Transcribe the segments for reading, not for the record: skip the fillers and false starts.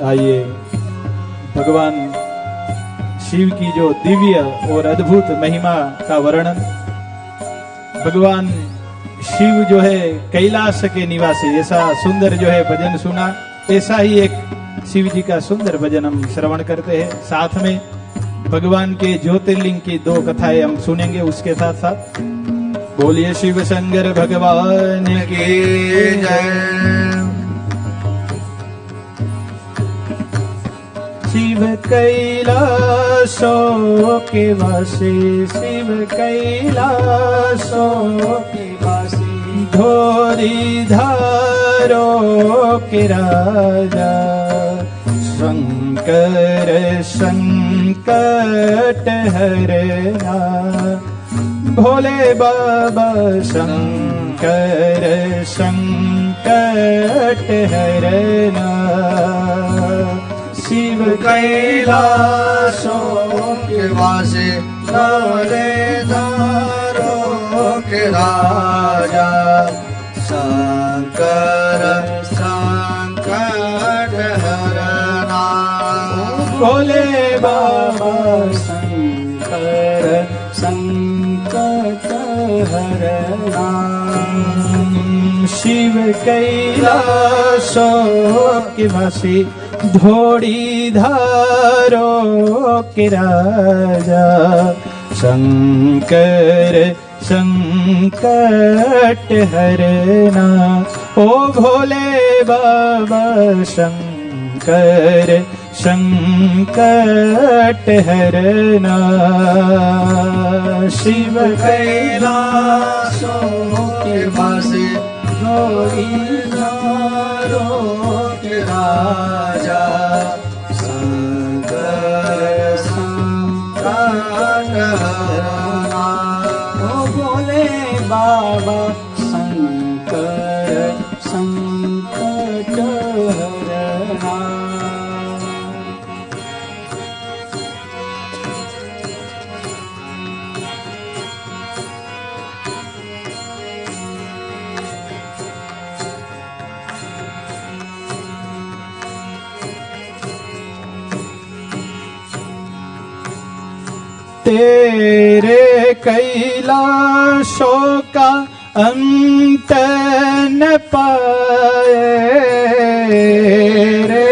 आइए भगवान शिव की जो दिव्य और अद्भुत महिमा का वर्णन। भगवान शिव जो है कैलाश के निवासी, ऐसा सुंदर जो है भजन सुना। ऐसा ही एक शिव जी का सुंदर भजन हम श्रवण करते हैं। साथ में भगवान के ज्योतिर्लिंग की 2 कथाएं हम सुनेंगे उसके साथ साथ। बोलिए शिव शंकर भगवान की जय। शिव कैलाशों के वासी, शिव कैलाशों के वासी, धोरी धारों के राजा, शंकर संकट हरना, भोले बाबा शंकर संकट हरना। शिव कैलाशों के वासी, धोरे धारों के राजा, शंकर संकट हरना, भोले बाबा शंकर संकट हरना। शिव कैलाशों के वासी, धोड़ी धारों के राजा, शंकर संकट हरना, ओ भोले बाबा शंकर संकट हरना। शिव कैलाशों के वासी, धोरी धारों के राजा, शंकर संकट हरना, ओ भोले बाबा शंकर संकट हरना। तेरे कैलाशों का अंत न पाए, रे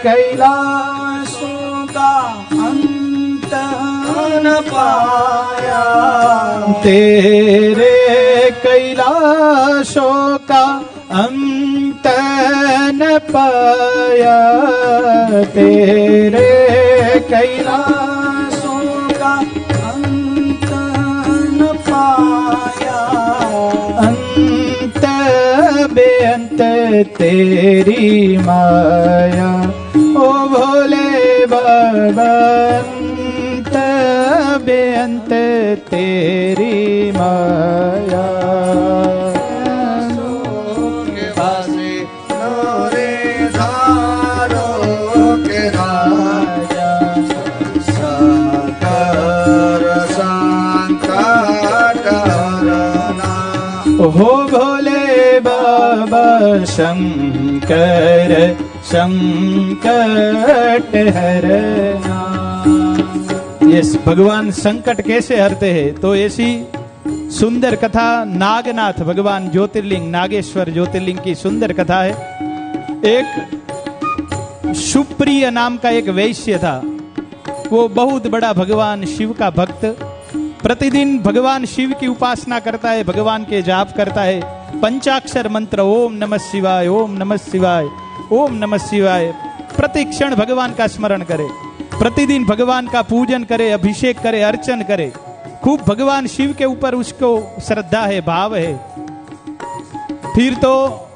कैलाशों का अंत न पाया, तेरे कैलाशों का अंत न पाया, तेरे कैलाशों का अंत न पाया, अंत बेअंत तेरी माया, ओ भोले बाबा अंत बेअंत तेरी माया। हो भोले बाबा शंकर संकट हरना। ये भगवान संकट कैसे हरते हैं, तो ऐसी सुंदर कथा नागनाथ भगवान ज्योतिर्लिंग, नागेश्वर ज्योतिर्लिंग की सुंदर कथा है। एक सुप्रिय नाम का एक वैश्य था। वो बहुत बड़ा भगवान शिव का भक्त, प्रतिदिन भगवान शिव की उपासना करता है, भगवान के जाप करता है, पंचाक्षर मंत्र ओम नमः शिवाय, ओम नमः शिवाय, ओम नमः शिवाय, प्रति क्षण भगवान का स्मरण करे, प्रतिदिन भगवान का पूजन करे, अभिषेक करे, अर्चन करे। खूब भगवान शिव के ऊपर उसको श्रद्धा है, भाव है। फिर तो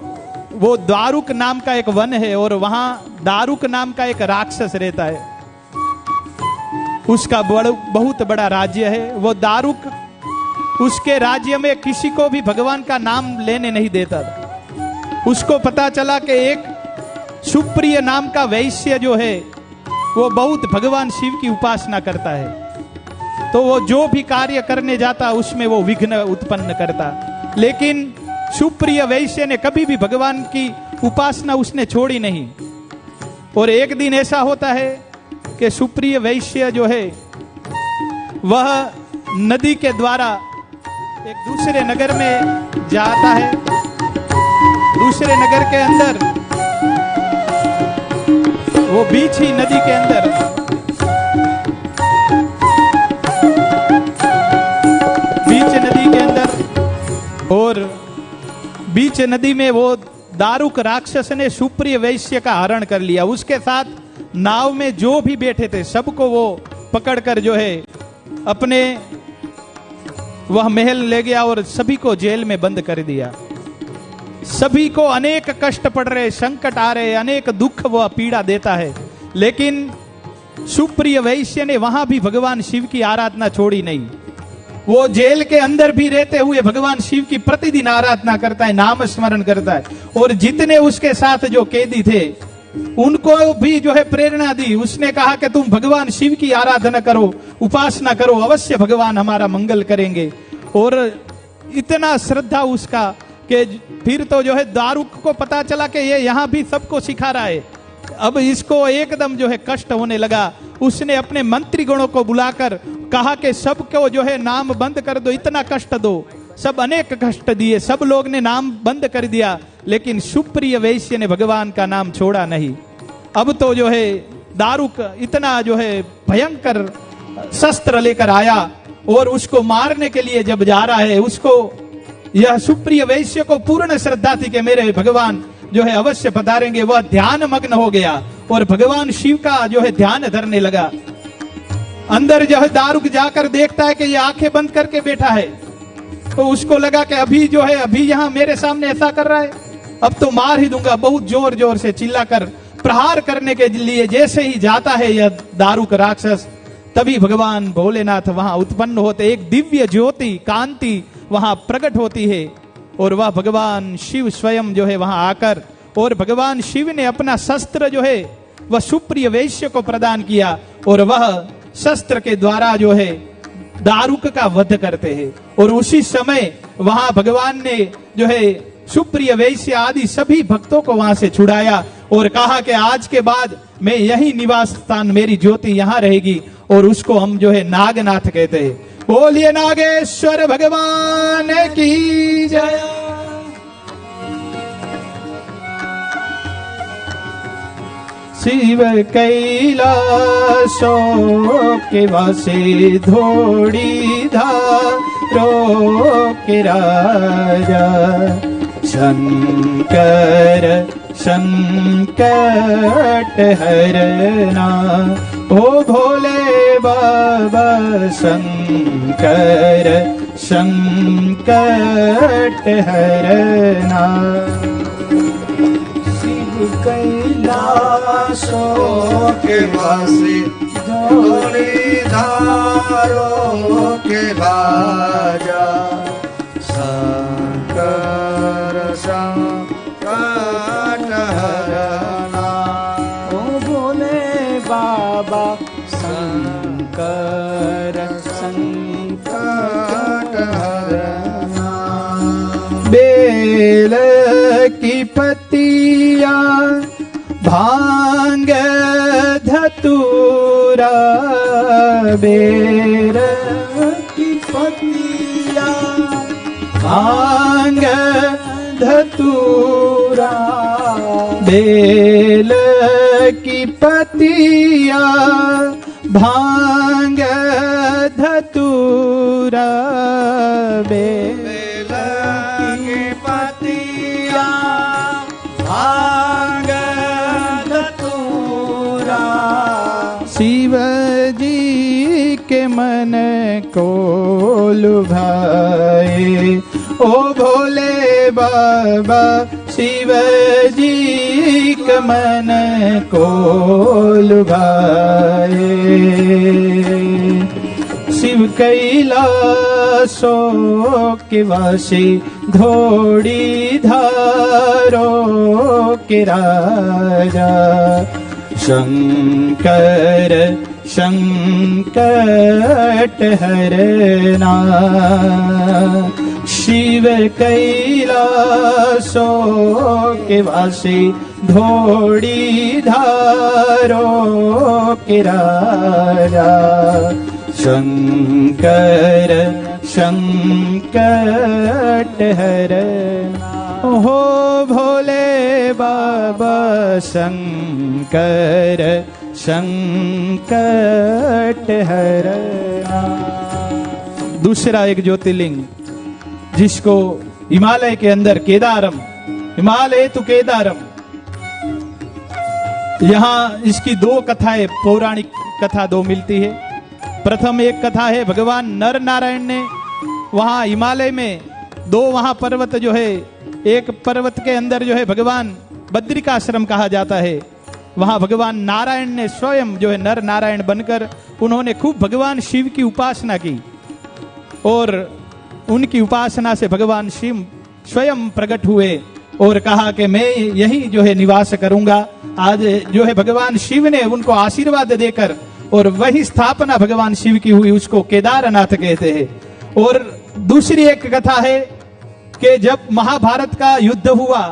वो दारुक नाम का एक वन है और वहां दारुक नाम का एक राक्षस रहता है। उसका बहुत बड़ा राज्य है। वो दारुक उसके राज्य में किसी को भी भगवान का नाम लेने नहीं देता था। उसको पता चला कि एक सुप्रिय नाम का वैश्य जो है वो बहुत भगवान शिव की उपासना करता है, तो वो जो भी कार्य करने जाता उसमें वो विघ्न उत्पन्न करता। लेकिन सुप्रिय वैश्य ने कभी भी भगवान की उपासना उसने छोड़ी नहीं। और एक दिन ऐसा होता है कि सुप्रिय वैश्य जो है वह नदी के द्वारा एक दूसरे नगर में जाता है। दूसरे नगर के अंदर वो बीच ही नदी के अंदर और बीच नदी में वो दारुक राक्षस ने सुप्रिय वैश्य का हरण कर लिया। उसके साथ नाव में जो भी बैठे थे सबको वो पकड़कर जो है अपने वह महल ले गया और सभी को जेल में बंद कर दिया। सभी को अनेक कष्ट पड़ रहे, संकट आ रहे, अनेक दुख वह पीड़ा देता है, लेकिन सुप्रिय वैश्य ने वहां भी भगवान शिव की आराधना छोड़ी नहीं। वो जेल के अंदर भी रहते हुए भगवान शिव की प्रतिदिन आराधना करता है, नाम स्मरण करता है। और जितने उसके साथ जो कैदी थे उनको भी जो है प्रेरणा दी। उसने कहा कि तुम भगवान शिव की आराधना करो, उपासना करो, अवश्य भगवान हमारा मंगल करेंगे। और इतना श्रद्धा उसका कि फिर तो जो है दारुक को पता चला कि ये यहाँ भी सबको सिखा रहा है। अब इसको एकदम जो है कष्ट होने लगा। उसने अपने मंत्रीगणों को बुलाकर कहा कि सबको जो है नाम बंद कर दो, इतना कष्ट दो। सब अनेक कष्ट दिए, सब लोग ने नाम बंद कर दिया, लेकिन सुप्रिय वैश्य ने भगवान का नाम छोड़ा नहीं। अब तो जो है दारुक इतना जो है भयंकर शस्त्र लेकर आया और उसको मारने के लिए जब जा रहा है, उसको यह सुप्रिय वैश्य को पूर्ण श्रद्धा थी कि मेरे भगवान जो है अवश्य पधारेंगे। वह ध्यान मग्न हो गया और भगवान शिव का जो है ध्यान धरने लगा। अंदर जो है दारुक जाकर देखता है कि ये आंखें बंद करके बैठा है, तो उसको लगा कि अभी जो है अभी यहाँ मेरे सामने ऐसा कर रहा है, अब तो मार ही दूंगा। बहुत जोर जोर से चिल्लाकर प्रहार करने के लिए जैसे ही जाता है यह दारुक राक्षस, तभी भगवान भोलेनाथ वहां उत्पन्न होते। एक दिव्य ज्योति कांति वहां प्रकट होती है और वह भगवान शिव स्वयं जो है वहां आकर, और भगवान शिव ने अपना शस्त्र जो है वह सुप्रिय वैश्य को प्रदान किया और वह शस्त्र के द्वारा जो है दारुक का वध करते हैं। और उसी समय वहां भगवान ने जो है सुप्रिय वैश्य आदि सभी भक्तों को वहां से छुड़ाया और कहा कि आज के बाद मैं यही निवास स्थान, मेरी ज्योति यहाँ रहेगी। और उसको हम जो है नागनाथ कहते हैं। बोलिए नागेश्वर भगवान की जय। शिव कैलाशो के वासे धोड़ी धारो के राजा, शंकर संकट हरना, ओ भोले बाबा शंकर संकट हरना। शिव कैलाशो के वासी धोड़ी धारो के राजा, शंकर संकट हरना, ओ भोले बाबा शंकर संकट हरना। बेल की पत्तियां भांग धतूरा, बेल की पत्तियां भांग धतूरा, बेल की पत्तियां भांग धतूरा, बेल की पत्तियां भांग धतूरा। शिव जी के मन को लुभाए, ओ भोले बाबा शिव जी के मन को लुभाए। शिव कैलाशो के वासी धोड़ी धारो के राजा, शंकर संकट हरना। शिव कैलाशो के वासी धोड़ी धारो सुंदरो किरारा। शंकर संकट हरना, हो भोले बाबा शंकर संकट हरना। दूसरा एक ज्योतिर्लिंग जिसको हिमालय के अंदर केदारम, हिमालय तो केदारम, यहां इसकी दो कथाएं, पौराणिक कथा दो मिलती है। प्रथम एक कथा है भगवान नर नारायण ने वहां हिमालय में दो वहां पर्वत जो है, एक पर्वत के अंदर जो है भगवान बद्रिकाश्रम कहा जाता है, वहां भगवान नारायण ने स्वयं जो है नर नारायण बनकर उन्होंने खूब भगवान शिव की उपासना की और उनकी उपासना से भगवान शिव स्वयं प्रकट हुए और कहा कि मैं यही जो है निवास करूंगा। आज जो है भगवान शिव ने उनको आशीर्वाद देकर और वही स्थापना भगवान शिव की हुई, उसको केदारनाथ कहते हैं। और दूसरी एक कथा है कि जब महाभारत का युद्ध हुआ,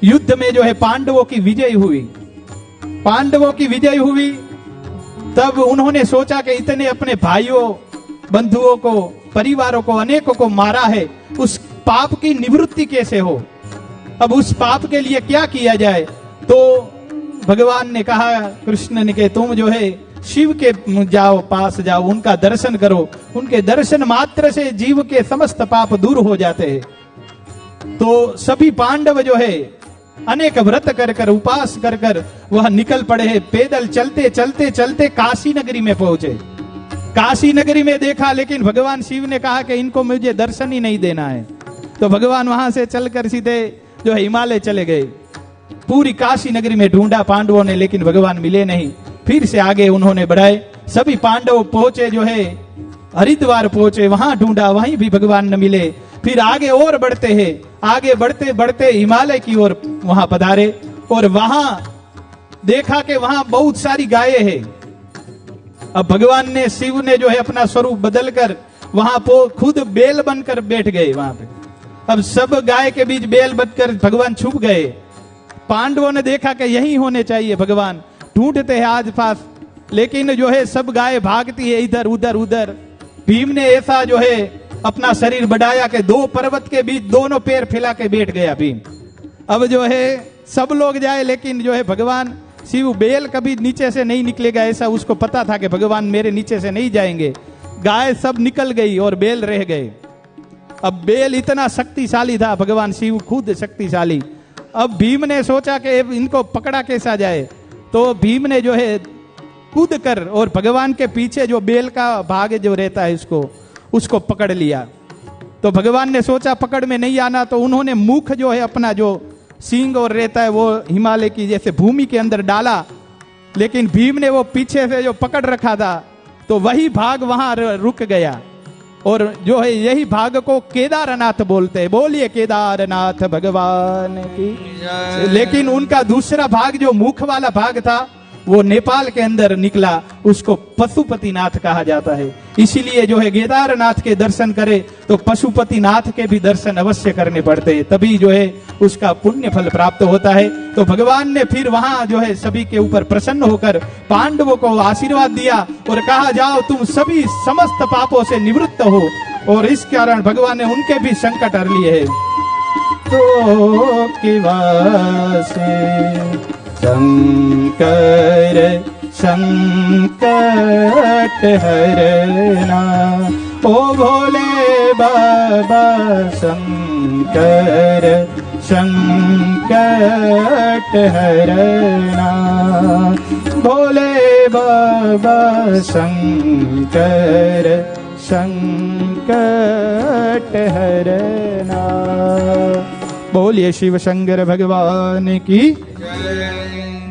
युद्ध में जो है पांडवों की विजय हुई, पांडवों की विजय हुई, तब उन्होंने सोचा कि इतने अपने भाइयों बंधुओं को, परिवारों को, अनेकों को मारा है, उस पाप की निवृत्ति कैसे हो, अब उस पाप के लिए क्या किया जाए। तो भगवान ने कहा, कृष्ण ने कहा तुम जो है शिव के जाओ, पास जाओ, उनका दर्शन करो, उनके दर्शन मात्र से जीव के समस्त पाप दूर हो जाते हैं। तो सभी पांडव जो है अनेक व्रत कर कर, उपास कर कर वह निकल पड़े हैं। पैदल चलते चलते चलते काशी नगरी में पहुंचे। काशी नगरी में देखा, लेकिन भगवान शिव ने कहा कि इनको मुझे दर्शन ही नहीं देना है। तो भगवान वहां से चलकर सीधे जो है हिमालय चले गए। पूरी काशी नगरी में ढूंढा पांडवों ने, लेकिन भगवान मिले नहीं। फिर से आगे उन्होंने बढ़ाए, सभी पांडव पहुंचे जो है हरिद्वार पहुंचे, वहां ढूंढा, वहीं भी भगवान न मिले। फिर आगे और बढ़ते हैं, आगे बढ़ते बढ़ते हिमालय की ओर वहां पधारे और वहां देखा कि वहां बहुत सारी गायें हैं। अब भगवान ने, शिव ने जो है अपना स्वरूप बदलकर वहां खुद बेल बनकर बैठ गए वहां पे। अब सब गाय के बीच बेल बनकर भगवान छुप गए। पांडवों ने देखा कि यही होने चाहिए, भगवान ढूंढते हैं आज पास, लेकिन जो है सब गाय भागती है इधर उधर उधर। भीम ने ऐसा जो है अपना शरीर बढ़ाया कि दो पर्वत के बीच दोनों पैर फैला के बैठ गया भीम। अब जो है सब लोग जाए, लेकिन जो है भगवान शिव, बेल कभी नीचे से नहीं निकलेगा, ऐसा उसको पता था कि भगवान मेरे नीचे से नहीं जाएंगे। गाय सब निकल गई और बेल रह गए। अब बेल इतना शक्तिशाली था, भगवान शिव खुद शक्तिशाली। अब भीम ने सोचा कि इनको पकड़ा कैसा जाए, तो भीम ने जो है कूद कर और भगवान के पीछे जो बेल का भाग जो रहता है उसको पकड़ लिया। तो भगवान ने सोचा पकड़ में नहीं आना, तो उन्होंने मुख जो है अपना जो सींग और रहता है वो हिमालय की जैसे भूमि के अंदर डाला, लेकिन भीम ने वो पीछे से जो पकड़ रखा था तो वही भाग वहां रुक गया। और जो है यही भाग को केदारनाथ बोलते हैं। बोलिए केदारनाथ भगवान की। लेकिन उनका दूसरा भाग जो मुख वाला भाग था वो नेपाल के अंदर निकला, उसको पशुपतिनाथ कहा जाता है। इसीलिए जो है केदारनाथ के दर्शन करे तो पशुपतिनाथ के भी दर्शन अवश्य करने पड़ते हैं, तभी जो है उसका पुण्य फल प्राप्त होता है। तो भगवान ने फिर वहां जो है सभी के ऊपर प्रसन्न होकर पांडवों को आशीर्वाद दिया और कहा जाओ तुम सभी समस्त पापों से निवृत्त हो, और इस कारण भगवान ने उनके भी संकट हर लिए है। तो किवासे शंकर संकट हरना, ओ भोले बाबा शंकर संकट हरना, भोले बाबा शंकर संकट हरना। बोलिए शिव शंकर भगवान की।